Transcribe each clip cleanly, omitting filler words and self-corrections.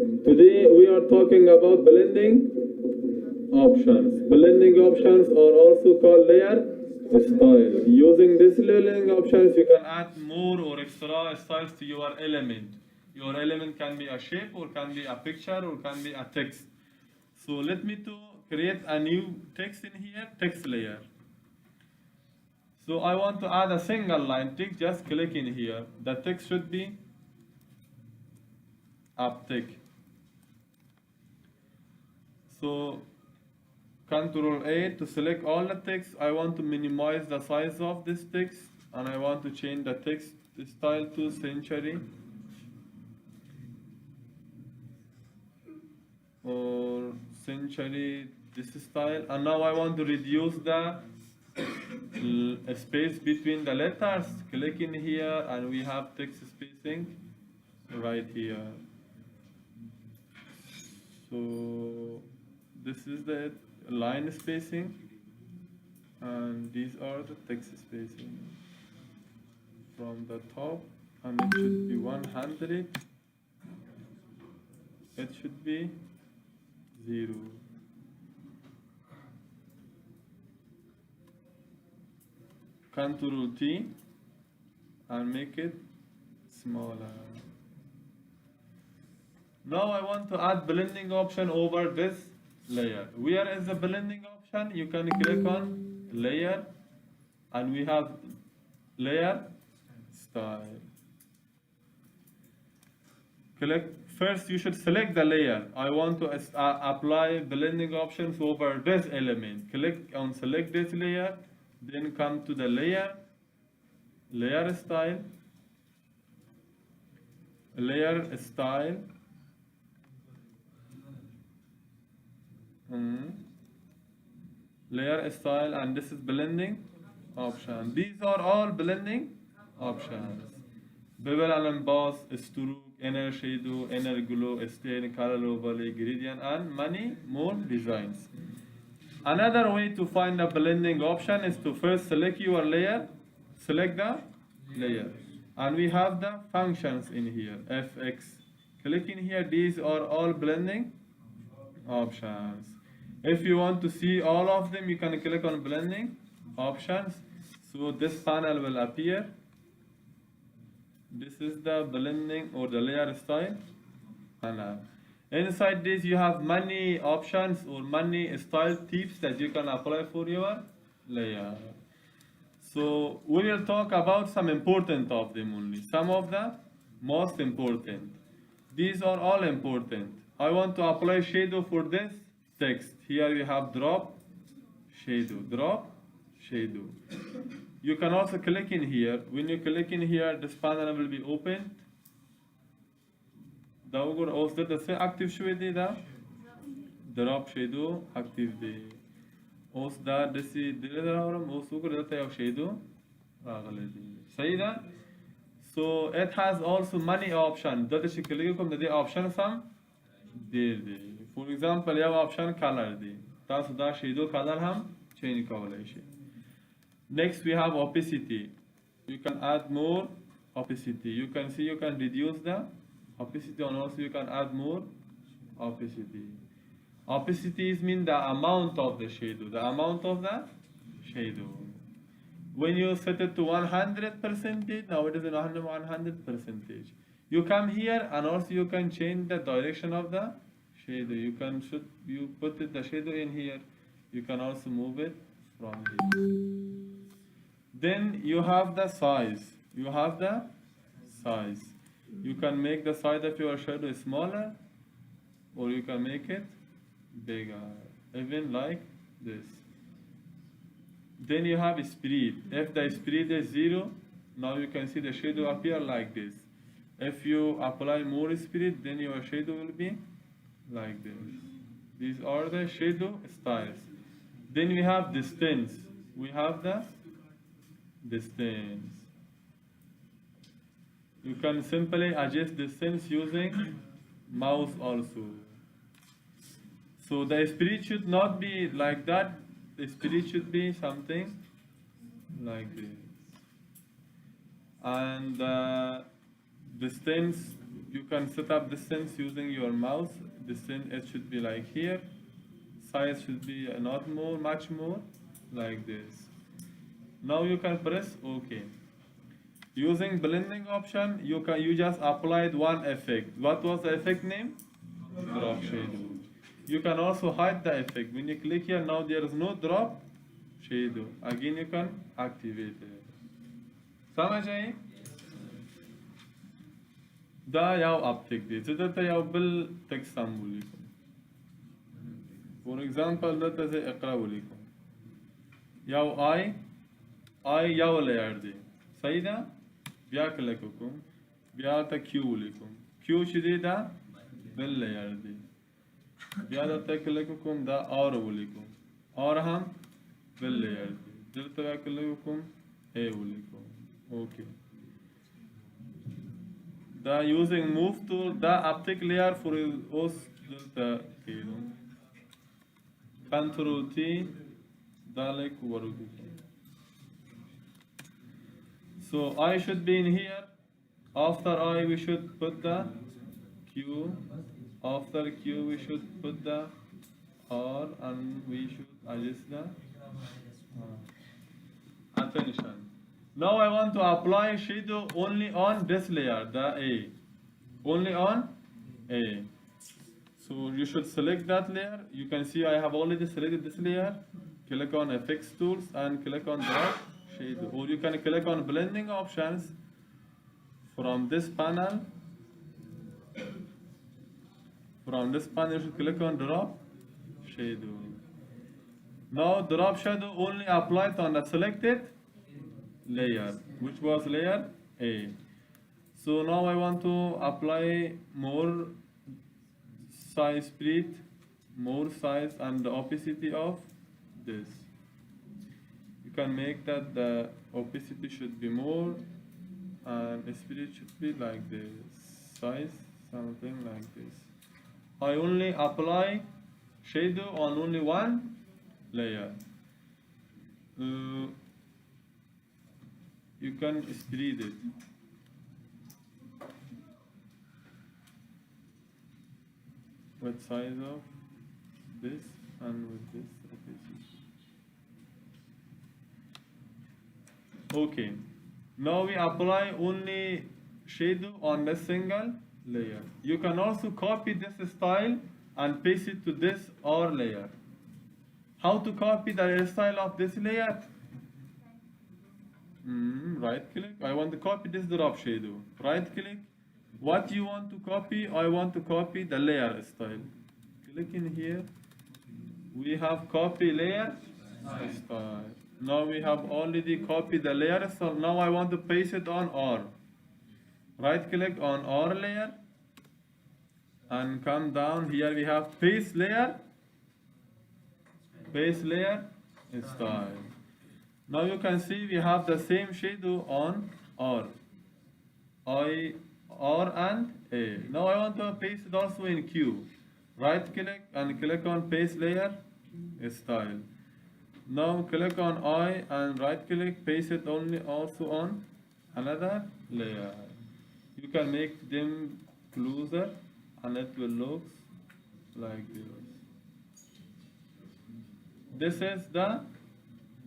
Today we are talking about blending options. Blending options are also called layer style. Using these blending options, you can add more or extra styles to your element. Your element can be a shape, or can be a picture, or can be a text. So let me to create a new text in here, text layer. So I want to add a single line text, just click in here. The text should be uptick. So Control A to select all the text. I want to minimize the size of this text, and I want to change the text style to century or century this style. And now I want to reduce the space between the letters. Click in here and we have text spacing right here. So this is the line spacing, and these are the text spacing from the top, and it should be 100. It should be 0. Control T and make it smaller. Now I want to add blending option over this layer. Where is the blending option? You can click on layer, and we have layer style. Click first. You should select the layer. I want to apply blending options over this element. Click on select this layer, then come to the layer style, layer style, and this is blending option. These are all blending options. Bevel and emboss, stroke, inner shadow, inner glow, stain, color overlay, gradient, and many more designs. Another way to find the blending option is to first select your layer, select the layer, and we have the functions in here, fx. Click in here, these are all blending options. If you want to see all of them, you can click on blending options. So this panel will appear. This is the blending or the layer style panel. Inside this you have many options or many style tips that you can apply for your layer. So we will talk about some important of them only, some of the most important. These are all important. I want to apply shadow for this text. Here we have drop shadow. You can also click in here. When you click in here, this panel will be opened. دا وګوره اوس دلته څه اکټیو شوی دی، دا ډراپ شیدو اکټیو دی. اوس دا داسې دلته راوړم، اوس وګوره دلته یو شیدو راغلی دی. صحیح ده؟ So it has also many options. دلته چې کلیک کوم د دې options هم ډېر دي. For example یو option color دی، تاسو دا شیدو color هم change کولی شئ. Next we have opacity. You can add more opacity. You can see you can reduce the opacity, and also you can add more opacity. Opacity means the amount of the shadow, When you set it to 100%, now it is in 100%. You come here and also you can change the direction of the shadow. You put the shadow in here. You can also move it from here. Then you have the size. You can make the size of your shadow smaller, or you can make it bigger, even like this. Then you have speed. If the speed is 0, now you can see the shadow appear like this. If you apply more speed, then your shadow will be like this. These are the shadow styles. Then we have distance. We have the distance. You can simply adjust distance using mouse also. So the speed should not be like that. The speed should be something like this. And distance You can set up distance using your mouse. Distance, it should be like here. Size should be not more, much more, like this. Now you can press OK. Using blending option, you just applied one effect. What was the effect name? Drop shadow. You can also hide the effect. When you click here, now there is no drop shadow. Again, you can activate it. समझ आई? دا یو اپتیک دی چې دلته یو بل ټکسټ هم ولیکم. فور ایگزامپل دلته زه اقرا ولیکم. یو آی یو لیر دی. صحیح ده؟ بیا کلک وکړم. بیا ته کیو ولیکم. کیو چې دی دا بل لیر دی. بیا دلته کلک وکړم دا آر ولیکم. آر هم بل لیر دی. دلته بیا کلک وکړم ای ولیکم. اوکې. دا using move tool دا optic layer for اوس دلته کېدم. Control T دا لیک ورکو. So I should be in here. After I we should put the Q. After Q we should put the R and we should adjust the attention. Now I want to apply shadow only on this layer, the A. Only on A. So you should select that layer. You can see I have already selected this layer. Click on Effects Tools and click on Drop Shadow. Or you can click on Blending Options from this panel. From this panel you should click on Drop Shadow. Now Drop Shadow only applied on the selected layer, which was layer A. So now I want to apply more size spread, more size and the opacity of this. You can make that the opacity should be more and the spread should be like this. Size, something like this. I only apply shadow on only one layer. You can spread it. With size of this and with this opacity. Okay. Now we apply only shadow on this single layer. You can also copy this style and paste it to this R layer. How to copy the style of this layer? Right click. I want to copy this drop shadow. Right click. What you want to copy? I want to copy the layer style. Click in here. We have copy layer style. Now we have already copied the layer style. Now I want to paste it on R. Right click on R layer and come down. Here we have paste layer. Paste layer style. Now you can see we have the same shadow on R. R and A. Now I want to paste it also in Q. Right click and click on paste layer style. Now click on I and right click, paste it only also on another layer. You can make them closer and it will look like this. This is the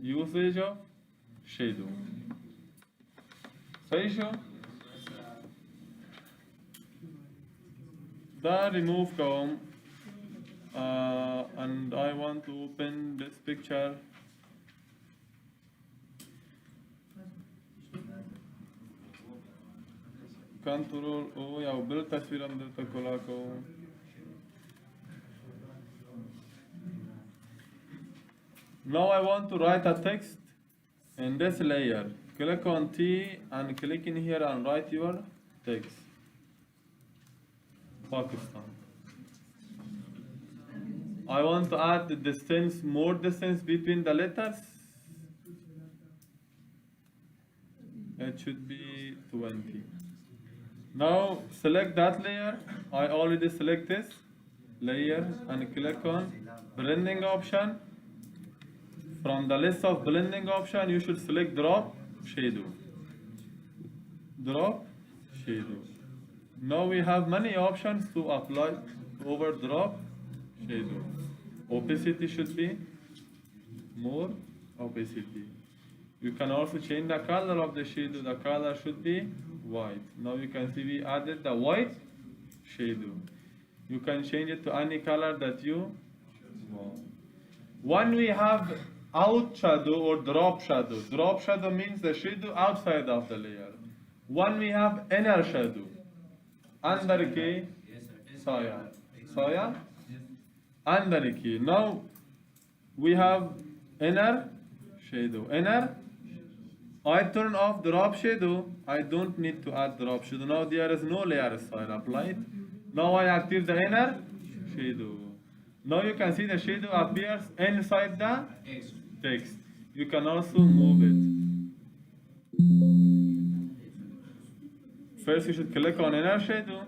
usage of shadow. صحیح شو؟ دا remove کوم and I want to open this picture. Control O یا بل تصویر هم درته کلا کوم. Now I want to write a text in this layer. Click on T and click in here and write your text. Pakistan. I want to add the distance, more distance between the letters. It should be 20. Now select that layer. I already select this layer and click on blending option. From the list of blending option, you should select drop shadow. Drop shadow. Now we have many options to apply overdrop shadow. Opacity should be more opacity. You can also change the color of the shadow. The color should be white. Now you can see we added the white shadow. You can change it to any color that you want. When we have out shadow or drop shadow means the shadow outside of the layer. When we have inner shadow, under K, Saya, under K. Now we have inner shadow. Inner, I turn off drop shadow. I don't need to add drop shadow. Now there is no layer style applied. Now I activate the inner shadow. Now you can see the shadow appears inside the text. You can also move it. First you should click on inner shadow.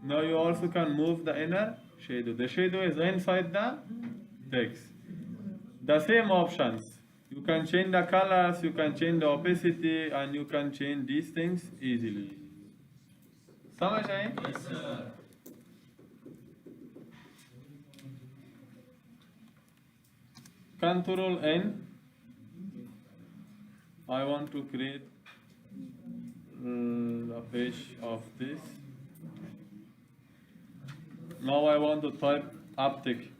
Now you also can move the inner shadow. The shadow is inside the text. The same options. You can change the colors, you can change the opacity, and you can change these things easily. समझ आए? Yes, sir. Control N. I want to create a page of this. Now I want to type optic.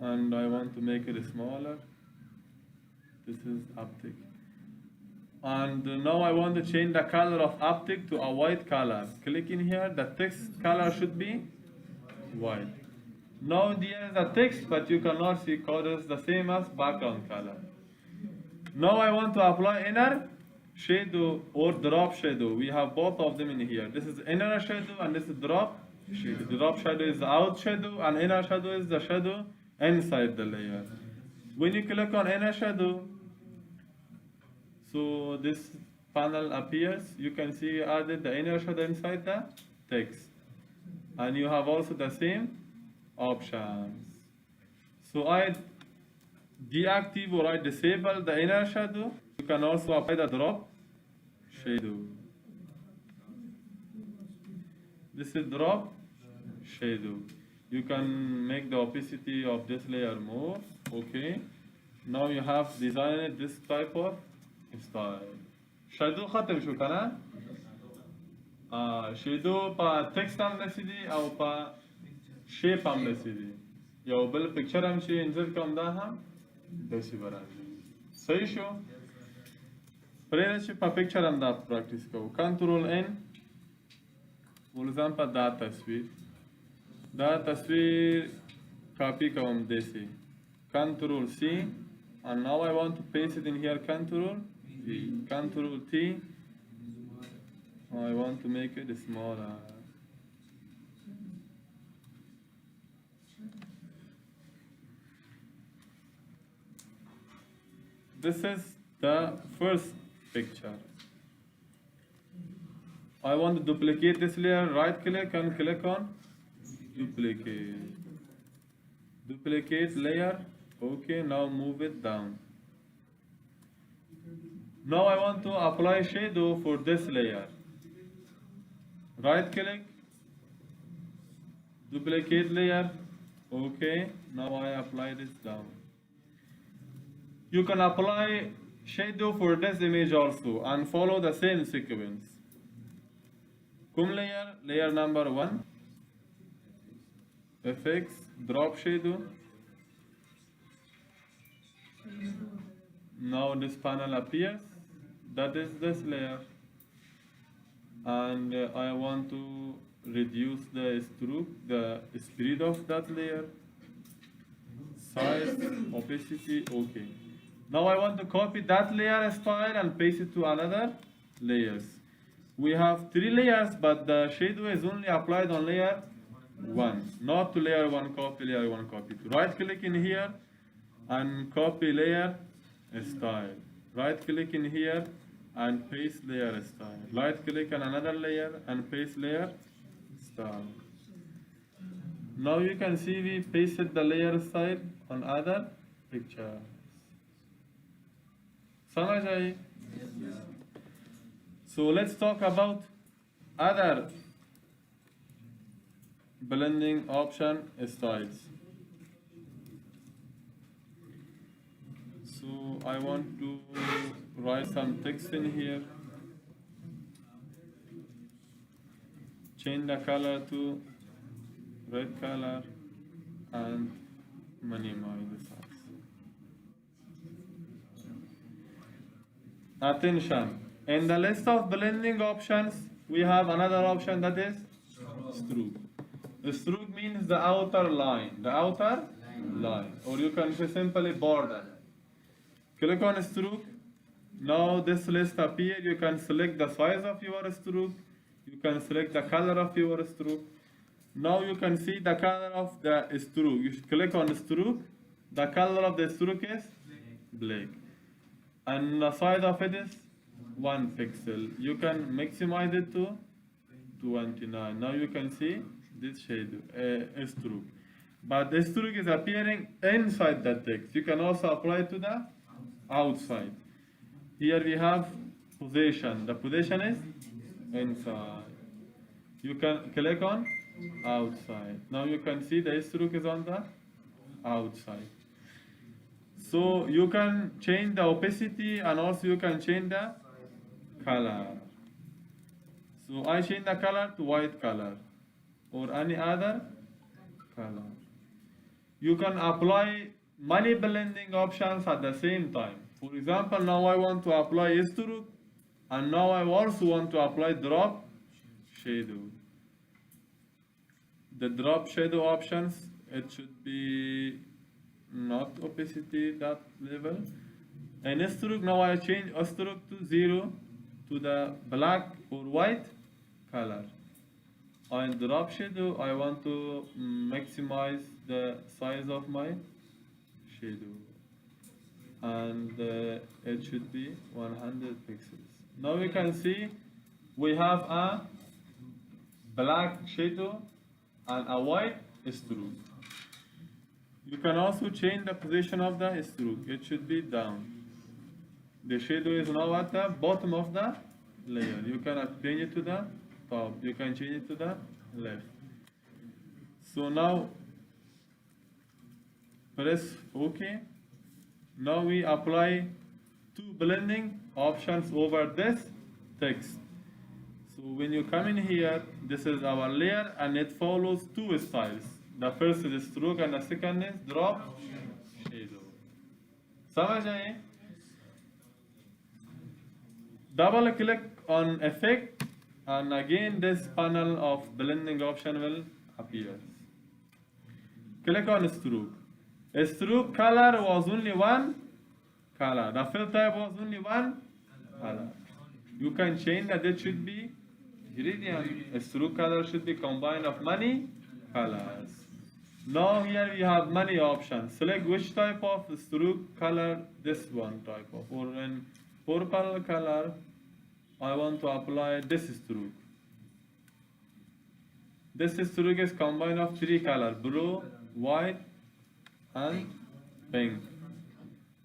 And I want to make it smaller. This is optic. And now I want to change the color of optic to a white color. Click in here, the text color should be white. Now there is a text, but you cannot see because it's the same as background color. Now I want to apply inner shadow or drop shadow. We have both of them in here. This is inner shadow and this is drop shadow. The drop shadow is the out shadow and inner shadow is the shadow inside the layer. When you click on inner shadow, so this panel appears. You can see you added the inner shadow inside the text. And you have also the same options. So I deactivate or I disable the inner shadow. You can also apply the drop shadow. This is drop shadow. You can make the opacity of this layer more. Okay. Now you have designed this type of style. Shadow ختم شو كنا؟ shadow pa text هم رسیدی او pa shape هم رسیدی. یا بل picture هم شی انزل کم ده هم دسی برای. صحیح شو؟ پریدش pa picture هم ده practice کو. Control N. ملزم pa ده تصویر. ده تصویر copy کوم دسی. Control C. And now I want to paste it in here. Control V. Control T. I want to make it smaller. This is the first picture. I want to duplicate this layer. Right click and click on duplicate. Duplicate layer. Okay, now move it down. Now I want to apply shadow for this layer. Right click, duplicate layer. Okay, now I apply this down. You can apply shadow for this image also and follow the same sequence. Come layer, layer number 1. Effects, drop shadow. Now this panel appears. That is this layer. And I want to reduce the stroke, the speed of that layer. Size, opacity, okay. Now I want to copy that layer style and paste it to another layers. We have 3 layers, but the shadow is only applied on layer 1, not to layer 1 copy, layer 1 copy. Right click in here and copy layer style. Right click in here and paste layer style. Right click on another layer and paste layer style. Now you can see we pasted the layer style on other pictures. समझ आई? So let's talk about other blending option styles. So I want to write some text in here. Change the color to red color and minimize the size. Attention, in the list of blending options, we have another option that is stroke. The stroke means the outer line, or you can say simply border. Click on stroke. Now this list appears. You can select the size of your stroke. You can select the color of your stroke. Now you can see the color of the stroke. You click on stroke. The color of the stroke is black. And the size of it is 1 pixel. You can maximize it to 29. Now you can see this shade, stroke. But the stroke is appearing inside the text. You can also apply it to the outside. Here we have position. The position is inside. You can click on outside. Now you can see the stroke is on the outside. So you can change the opacity and also you can change the color. So I change the color to white color or any other color. You can apply many blending options at the same time. For example, now I want to apply stroke and now I also want to apply drop shadow. The drop shadow options, it should be not opacity that level. And stroke, now I change a stroke to 0 to the black or white color. And drop shadow, I want to maximize the size of my shadow. And it should be 100 pixels. Now we can see we have a black shadow and a white stroke. You can also change the position of the stroke. It should be down. The shadow is now at the bottom of the layer. You can change it to the top. You can change it to the left. So now press OK. Now we apply 2 blending options over this text. So when you come in here, this is our layer and it follows 2 styles. The first is stroke and the second is drop shadow. समझ आए? Double click on effect and again this panel of blending option will appear. Click on stroke. Stroke color was only 1 color. The fill type was only 1 color. You can change that it should be gradient. Stroke color should be combined of many colors. Now here we have many options. Select which type of stroke color, this one type of. Or in purple color, I want to apply this stroke. This stroke is combined of 3 colors, blue, white, and pink.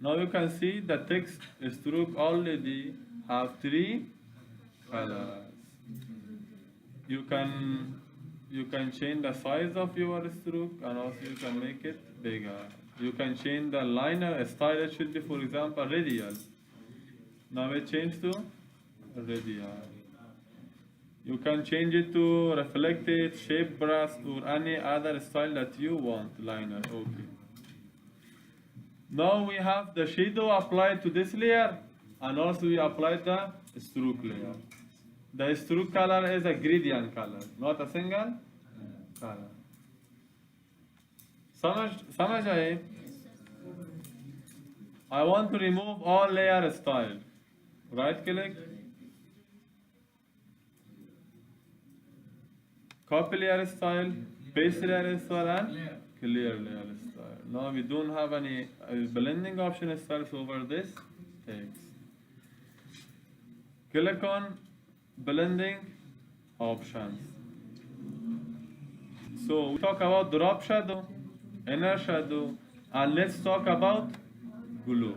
Now you can see the text stroke already have 3 colors. You can change the size of your stroke and also you can make it bigger. You can change the liner style. It should be, for example, radial. Now it changed to radial. You can change it to reflected, shape brush, or any other style that you want. Liner, okay. Now we have the shadow applied to this layer and also we applied the stroke layer. The stroke color is a gradient color, not a single color. समझ आए? I want to remove all layer style. Right click, copy layer style, paste layer style, and clear layer style. Now we don't have any blending option styles over this text. Click on blending options. So we talk about drop shadow, inner shadow, and let's talk about glow.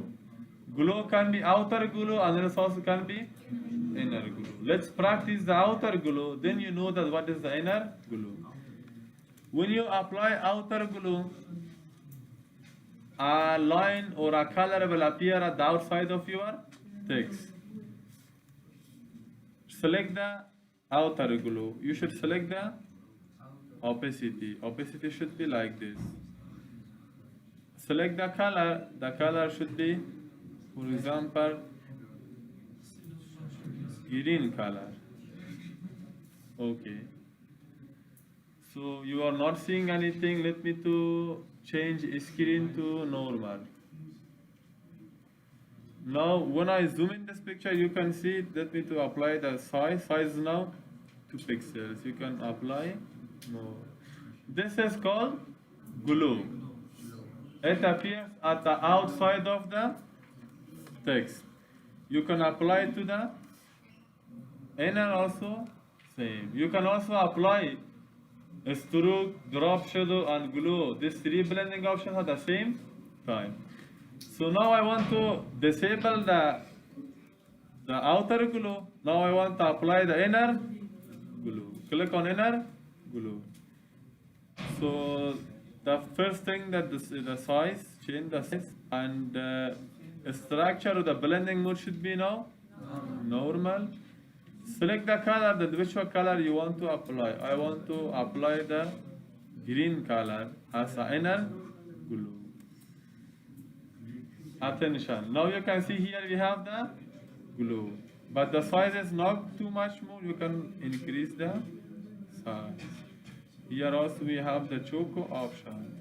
Glow can be outer glow and it also can be inner glow. Let's practice the outer glue, then you know that what is the inner glue. When you apply outer glue, a line or a color will appear at the outside of your text. Select the outer glue. You should select the opacity. Opacity should be like this. Select the color should be, for example, green color. Okay. So you are not seeing anything. Let me to change screen to normal. Now when I zoom in this picture, you can see. Let me to apply the size now 2 pixels. You can apply more. This is called glue. It appears at the outside of the text. You can apply it to the inner also, same. You can also apply a stroke, drop shadow, and glue. These 3 blending options at the same time. So now I want to disable the outer glue. Now I want to apply the inner glue. Click on inner glue. So the first thing that the size, change the size, and the structure of the blending mode should be now normal. Select the color, which color you want to apply. I want to apply the green color as an inner glue. Attention. Now you can see here we have the glue, but the size is not too much more. You can increase the size. Here also we have the choco option.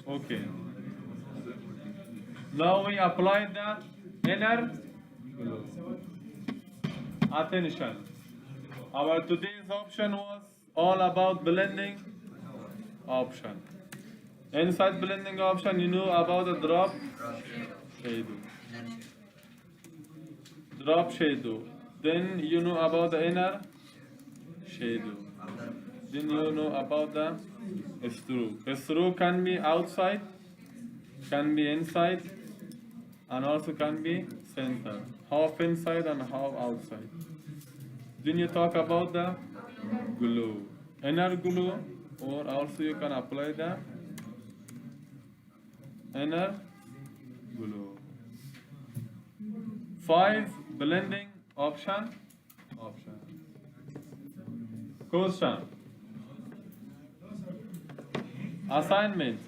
Okay. Now we apply the inner glue. Attention. Our today's option was all about blending option. Inside blending option, you know about the drop shadow. Drop shadow. Then you know about the inner shadow. Then you know about the stroke. The stroke can be outside, can be inside, and also can be center. Half inside and half outside. Then you talk about the glue. Inner glue, or also you can apply the inner glue. 5 blending option. Question. Assignment.